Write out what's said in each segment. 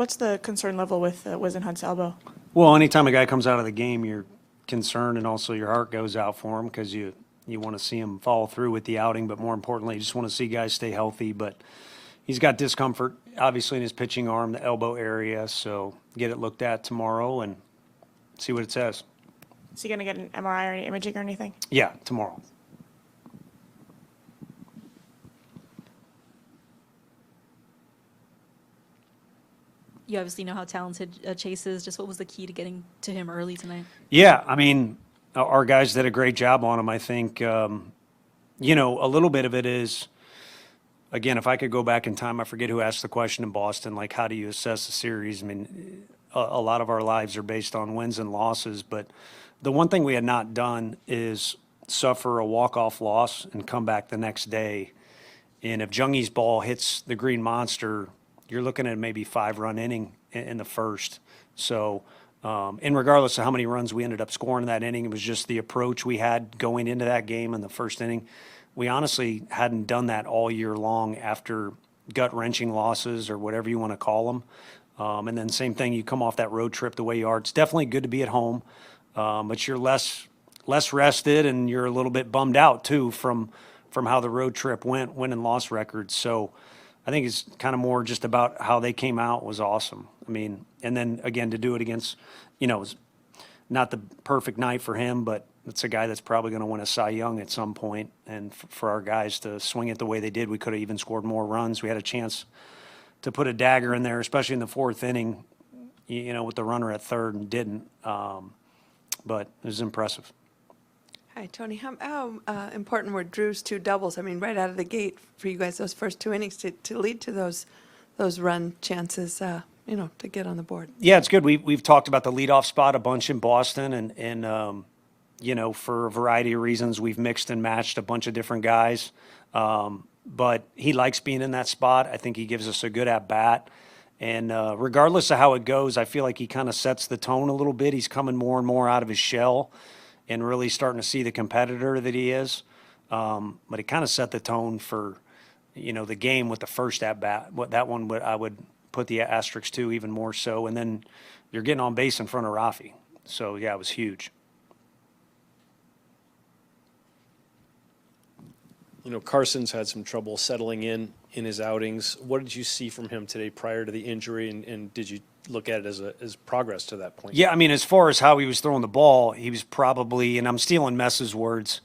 What's the concern level with Whisenhunt's elbow? Well, anytime a guy comes out of the game, you're concerned, and also your heart goes out for him because you want to see him follow through with the outing, but more importantly, you just want to see guys stay healthy. But he's got discomfort, obviously, in his pitching arm, the elbow area, so get it looked at tomorrow and see what it says. Is he going to get an MRI or any imaging or anything? Yeah, tomorrow. You obviously know how talented Chase is. Just what was the key to getting to him early tonight? Yeah, I mean, our guys did a great job on him. I think, a little bit of it is, again, if I could go back in time, I forget who asked the question in Boston, like, how do you assess a series? I mean, a lot of our lives are based on wins and losses, but the one thing we had not done is suffer a walk-off loss and come back the next day. And if Jungi's ball hits the green monster, you're looking at maybe 5-run inning in the first. So, and regardless of how many runs we ended up scoring in that inning, it was just the approach we had going into that game in the first inning. We honestly hadn't done that all year long after gut-wrenching losses or whatever you want to call them. And then same thing, you come off that road trip the way you are. It's definitely good to be at home, but you're less rested and you're a little bit bummed out too from how the road trip went, win and loss records. So I think it's kind of more just about how they came out was awesome. I mean, and then again, to do it against, it was not the perfect night for him, but it's a guy that's probably going to win a Cy Young at some point. And for our guys to swing it the way they did, we could have even scored more runs. We had a chance to put a dagger in there, especially in the fourth inning, with the runner at third, and didn't. But it was impressive. Hi, Tony. How important were Drew's 2 doubles? I mean, right out of the gate for you guys, those first 2 innings to lead to those run chances, to get on the board. Yeah, it's good. We've talked about the leadoff spot a bunch in Boston, and for a variety of reasons, we've mixed and matched a bunch of different guys. But he likes being in that spot. I think he gives us a good at-bat. And regardless of how it goes, I feel like he kind of sets the tone a little bit. He's coming more and more out of his shell and really starting to see the competitor that he is. But it kind of set the tone for, the game with the first at-bat. That one I would put the asterisk to even more so. And then you're getting on base in front of Rafi. So, yeah, it was huge. Carson's had some trouble settling in his outings. What did you see from him today prior to the injury, and did you look at it as progress to that point? Yeah, I mean, as far as how he was throwing the ball, he was probably, and I'm stealing Mess's words,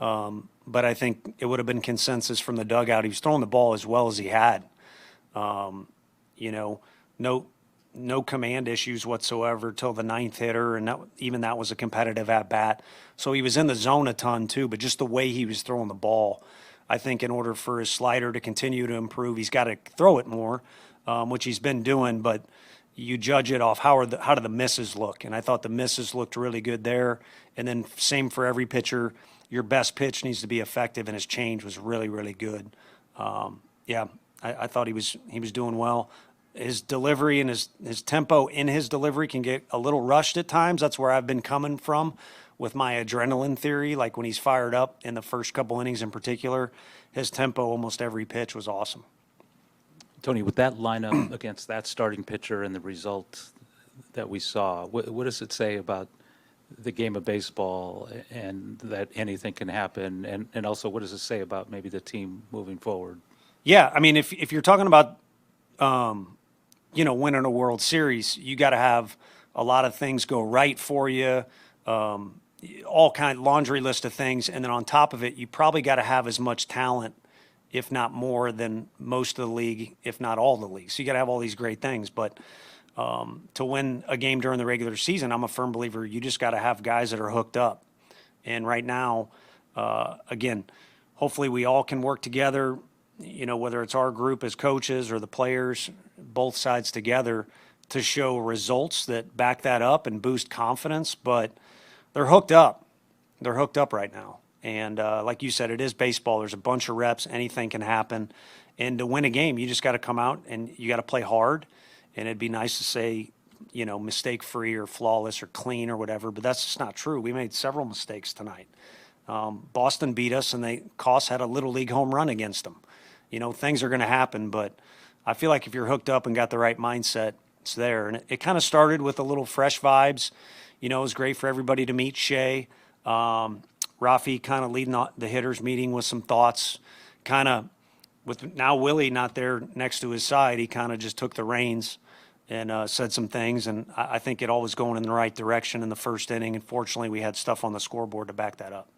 but I think it would have been consensus from the dugout. He was throwing the ball as well as he had. No command issues whatsoever till the 9th hitter, and that was a competitive at-bat. So he was in the zone a ton too, but just the way he was throwing the ball, I think in order for his slider to continue to improve, he's got to throw it more, which he's been doing, but you judge it off how do the misses look, and I thought the misses looked really good there. And then same for every pitcher, your best pitch needs to be effective, and his change was really, really good. I thought he was doing well. His delivery and his tempo in his delivery can get a little rushed at times. That's where I've been coming from with my adrenaline theory. Like when he's fired up in the first couple innings in particular, his tempo almost every pitch was awesome. Tony, with that lineup against that starting pitcher and the result that we saw, what does it say about the game of baseball and that anything can happen? And also, what does it say about maybe the team moving forward? Yeah, I mean, if you're talking about winning a World Series, you got to have a lot of things go right for you, all kind of laundry list of things. And then on top of it, you probably got to have as much talent, if not more, than most of the league, if not all the league. So you got to have all these great things. But to win a game during the regular season, I'm a firm believer you just got to have guys that are hooked up. And right now, again, hopefully we all can work together, whether it's our group as coaches or the players, both sides together, to show results that back that up and boost confidence. But they're hooked up. They're hooked up right now. And like you said, it is baseball. There's a bunch of reps. Anything can happen. And to win a game, you just got to come out and you got to play hard. And it'd be nice to say, mistake-free or flawless or clean or whatever, but that's just not true. We made several mistakes tonight. Boston beat us, and Koss had a Little League home run against them. Things are going to happen, but I feel like if you're hooked up and got the right mindset, it's there. And it kind of started with a little fresh vibes. You know, it was great for everybody to meet Shea. Rafi kind of leading the hitters meeting with some thoughts, kind of with now Willie not there next to his side, he kind of just took the reins and said some things. And I think it all was going in the right direction in the first inning. Unfortunately, we had stuff on the scoreboard to back that up.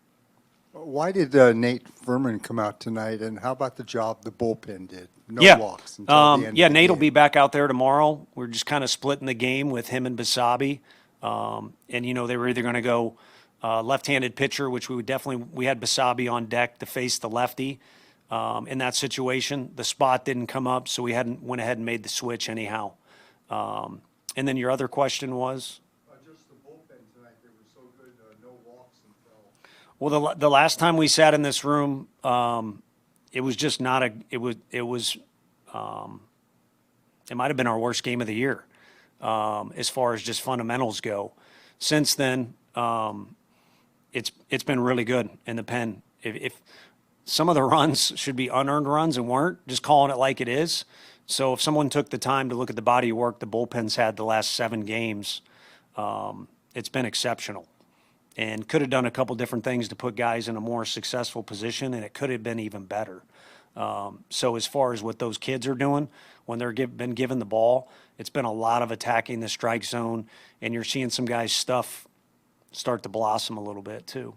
Why did Nate Furman come out tonight, and how about the job the bullpen did? No Yeah. walks until the end Yeah, of the Nate will game. be back out there tomorrow. We're just kind of splitting the game with him and Basabi. And, you know, they were either going to go left-handed pitcher, which we had Basabi on deck to face the lefty in that situation. The spot didn't come up, so we went ahead and made the switch anyhow. And then your other question was? Just the bullpen tonight, they were so good, no walks until. Well, the last time we sat in this room, it was just not it might have been our worst game of the year as far as just fundamentals go. Since then, it's been really good in the pen. If some of the runs should be unearned runs and weren't, just calling it like it is. So if someone took the time to look at the body of work the bullpen's had the last 7 games, it's been exceptional. And could have done a couple different things to put guys in a more successful position, and it could have been even better. So as far as what those kids are doing when they're been given the ball, it's been a lot of attacking the strike zone, and you're seeing some guys' stuff start to blossom a little bit too.